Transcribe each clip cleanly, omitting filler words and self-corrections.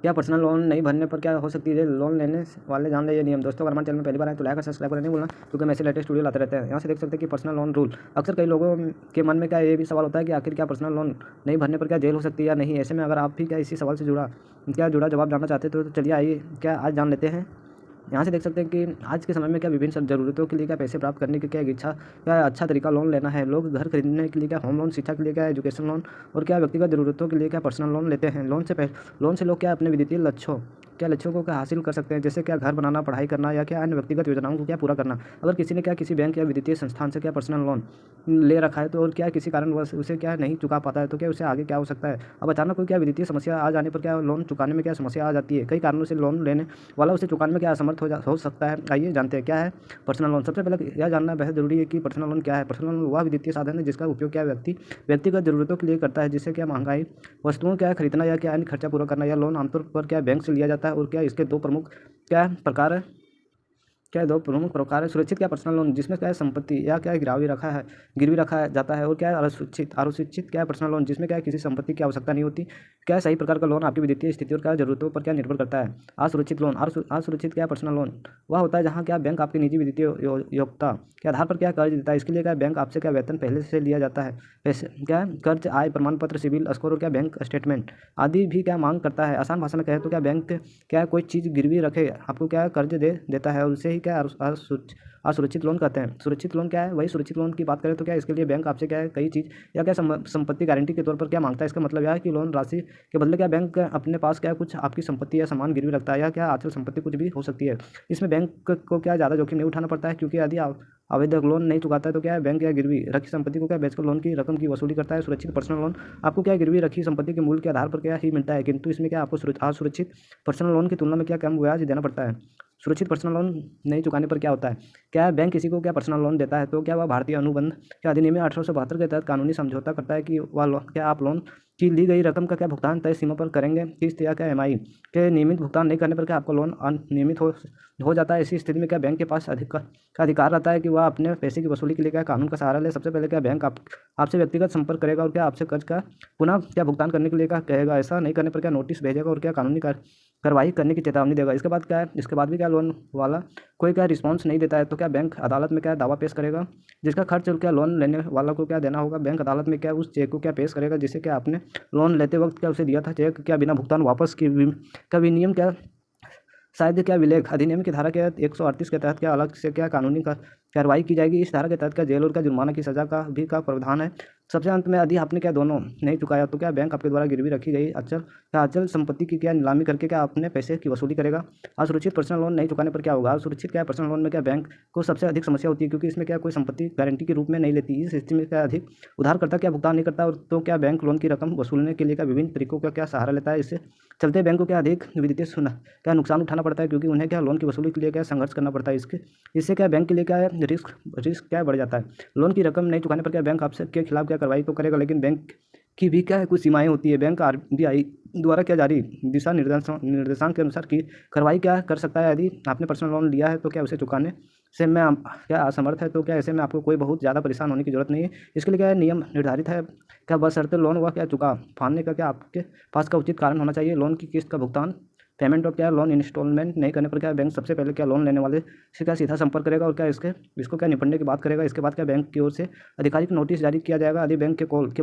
क्या personal loan नहीं भरने पर क्या हो सकती है लोन लेने वाले जान ले ये नियम। दोस्तों अगर हमारे चैनल में पहली बार आए तो लाइक और सब्सक्राइब करना नहीं भूलना, क्योंकि हम ऐसे लेटेस्ट वीडियो लाते रहते हैं। यहाँ से देख सकते हैं कि पर्सनल लोन रूल। अक्सर कई लोगों के मन में क्या ये भी सवाल होता है कि आखिर क्या पर्सनल लोन नहीं भरने पर क्या जेल हो सकती है या नहीं। ऐसे में अगर आप भी क्या इसी सवाल से जुड़ा जवाब जानना चाहते हो तो चलिए आइए क्या आज जान लेते हैं। यहाँ से देख सकते हैं कि आज के समय में क्या विभिन्न ज़रूरतों के लिए क्या पैसे प्राप्त करने की क्या एक इच्छा क्या अच्छा तरीका लोन लेना है। लोग घर खरीदने के लिए क्या होम लोन, शिक्षा के लिए क्या एजुकेशन लोन और क्या व्यक्तिगत ज़रूरतों के लिए क्या पर्सनल लोन लेते हैं। लोन से लोग क्या अपने वित्तीय लक्ष्यों को क्या हासिल कर सकते हैं, जैसे क्या घर बनाना, पढ़ाई करना या क्या अन्य व्यक्तिगत योजनाओं को क्या पूरा करना। अगर किसी ने क्या किसी बैंक या वित्तीय संस्थान से क्या पर्सनल लोन ले रखा है तो और क्या किसी कारणवश उसे क्या नहीं चुका पाता है तो क्या उसे आगे क्या हो सकता है। अब अचानक कोई क्या वित्तीय समस्या आ जाने पर क्या लोन चुकाने में क्या समस्या आ जाती है। कई कारणों से लोन लेने वाला उसे चुकाने में क्या असमर्थ हो सकता है। आइए जानते हैं क्या है पर्सनल लोन। सबसे पहले यह जानना बेहद जरूरी है कि पर्सनल लोन क्या है। पर्सनल लोन वह वित्तीय साधन है जिसका उपयोग क्या व्यक्तिगत जरूरतों के लिए करता है, जिससे क्या महंगाई वस्तुओं क्या खरीदना या क्या अन्य खर्चा पूरा करना। यह लोन आमतौर पर क्या बैंक से लिया जाता है और क्या इसके दो प्रमुख प्रकार है। सुरक्षित क्या पर्सनल लोन, जिसमें क्या संपत्ति या क्या गिरवी रखा जाता है। और क्या अशिक्षित क्या पर्सनल लोन, जिसमें क्या किसी संपत्ति की आवश्यकता नहीं होती। क्या सही प्रकार का लोन आपकी वित्तीय स्थिति और क्या जरूरतों पर क्या निर्भर करता है। असुरक्षित क्या पर्सनल लोन वह होता है जहाँ क्या बैंक आपकी निजी वित्तीय योग्यता के आधार पर क्या कर्ज देता है। इसके लिए क्या बैंक आपसे क्या वेतन पहले से लिया जाता है। पैसे क्या कर्ज, आय प्रमाण पत्र, सिविल स्कोर और क्या बैंक स्टेटमेंट आदि भी क्या मांग करता है। आसान भाषा में कहें तो क्या बैंक क्या कोई चीज़ गिरवी रखे आपको क्या कर्ज दे देता है और उसे ही क्या असुरक्षित लोन कहते हैं। सुरक्षित लोन क्या है, वही सुरक्षित लोन की बात करें तो क्या इसके लिए बैंक आपसे क्या है कई चीज़ या क्या संपत्ति गारंटी के तौर पर क्या मांगता है। इसका मतलब यह है कि लोन राशि के बदले क्या बैंक अपने पास क्या कुछ आपकी संपत्ति या सामान गिरवी रखता है, या क्या अचल संपत्ति कुछ भी हो सकती है। इसमें बैंक को क्या ज़्यादा जोखिम नहीं उठाना पड़ता है, क्योंकि यदि आवेदक लोन नहीं चुकाता है तो क्या है बैंक या गिरवी रखी संपत्ति को क्या बेचकर लोन की रकम की वसूली करता है। सुरक्षित पर्सनल लोन आपको क्या गिरवी रखी संपत्ति के मूल्य के आधार पर क्या ही मिलता है, किंतु इसमें क्या आपको असुरक्षित पर्सनल लोन की तुलना में क्या कम ब्याज देना पड़ता है। सुरक्षित पर्सनल लोन नहीं चुकाने पर क्या होता है। क्या बैंक किसी को क्या पर्सनल लोन देता है तो क्या वह भारतीय अनुबंध के अधिनियम 1872 के तहत कानूनी समझौता करता है कि वह क्या आप लोन की ली गई रकम का क्या भुगतान तय सीमा पर करेंगे। किस्त या क्या एमआई के नियमित भुगतान नहीं करने पर क्या आपका लोन अनियमित हो जाता है। ऐसी स्थिति में क्या बैंक के पास अधिकार रहता है कि वह अपने पैसे की वसूली के लिए क्या कानून का सहारा ले। सबसे पहले क्या बैंक आपसे व्यक्तिगत संपर्क करेगा और क्या आपसे कर्ज का पुनः क्या भुगतान करने के लिए क्या कहेगा। ऐसा नहीं करने पर क्या नोटिस भेजेगा और क्या कानूनी कार्रवाई करने की चेतावनी देगा। इसके बाद भी क्या लोन वाला कोई क्या रिस्पॉन्स नहीं देता है तो क्या बैंक अदालत में क्या दावा पेश करेगा, जिसका खर्च क्या लोन लेने वाला को क्या देना होगा। बैंक अदालत में क्या उस चेक को क्या पेश करेगा जिसे क्या आपने लोन लेते वक्त क्या उसे दिया था। चेक क्या बिना भुगतान वापस की का विनियम क्या शायद क्या विलेख अधिनियम की धारा के 138 के तहत क्या अलग से क्या कानूनी कार्रवाई की जाएगी। इस धारा के तहत क्या जेल और क्या जुर्माना की सजा का भी का प्रावधान है। सबसे अंत में यदि आपने क्या दोनों नहीं चुकाया तो क्या बैंक आपके द्वारा गिरवी रखी गई अचल संपत्ति की क्या नीलामी करके क्या अपने पैसे की वसूली करेगा। असुरक्षित पर्सनल लोन नहीं चुकाने पर क्या होगा। असुरक्षित क्या पर्सनल लोन में क्या बैंक को सबसे अधिक समस्या होती है, क्योंकि इसमें क्या कोई संपत्ति गारंटी के रूप में नहीं लेती। इस स्थिति में क्या अधिक उधारकर्ता क्या भुगतान नहीं करता और तो क्या बैंक लोन की रकम वसूलने के लिए क्या विभिन्न तरीकों का क्या सहारा लेता है। इससे चलते बैंक को क्या अधिक वित्तीय क्या नुकसान उठाना पड़ता है, क्योंकि उन्हें क्या लोन की वसूली के लिए क्या संघर्ष करना पड़ता है। इससे क्या बैंक के लिए क्या रिस्क क्या बढ़ जाता है। लोन की रकम नहीं चुकाने पर क्या बैंक आपसे के खिलाफ क्या कार्रवाई तो करेगा, लेकिन बैंक की भी क्या है कुछ सीमाएं होती है। बैंक आरबीआई द्वारा क्या जारी दिशा निर्देशांक के अनुसार की कार्रवाई क्या कर सकता है। यदि आपने पर्सनल लोन लिया है तो क्या उसे चुकाने से मैं क्या असमर्थ है तो क्या ऐसे में आपको कोई बहुत ज़्यादा परेशान होने की जरूरत नहीं है। इसके लिए क्या नियम निर्धारित है क्या बशर्ते लोन हुआ क्या चुका फाड़ने का क्या आपके पास का उचित कारण होना चाहिए। लोन की किस्त का भुगतान पेमेंट और क्या लोन इंस्टॉलमेंट नहीं करने पर क्या बैंक सबसे पहले क्या लोन लेने वाले से क्या सीधा संपर्क करेगा और क्या इसको क्या निपटने की बात करेगा। इसके बाद क्या बैंक की ओर से आधिकारिक नोटिस जारी किया जाएगा। यदि बैंक के कॉल के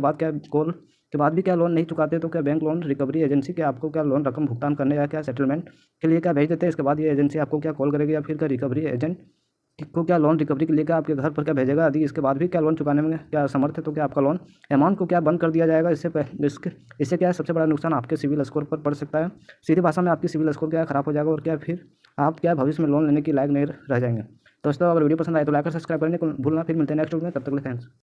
बाद भी क्या लोन नहीं चुकाते तो क्या बैंक लोन रिकवरी एजेंसी के आपको क्या लोन रकम भुगतान करने या क्या सेटलमेंट के लिए क्या भेज देते हैं। इसके बाद ये एजेंसी आपको क्या कॉल करेगी या फिर क्या रिकवरी एजेंट को क्या लोन रिकवरी के लिए क्या आपके घर पर क्या भेजेगा। यदि इसके बाद भी क्या लोन चुकाने में क्या असमर्थ है तो क्या आपका लोन अमाउंट को क्या बंद कर दिया जाएगा। इससे क्या है सबसे बड़ा नुकसान आपके सिविल स्कोर पर पड़ सकता है। सीधी भाषा में आपकी सिविल स्कोर क्या खराब हो जाएगा और क्या फिर आप क्या भविष्य में लोन लेने की लायक नहीं रह जाएंगे। दोस्तों अगर वीडियो पसंद आए तो लाइक और सब्सक्राइब करने को भूलना। फिर मिलते हैं नेक्स्ट वीडियो में, तब तक के लिए थैंक्स।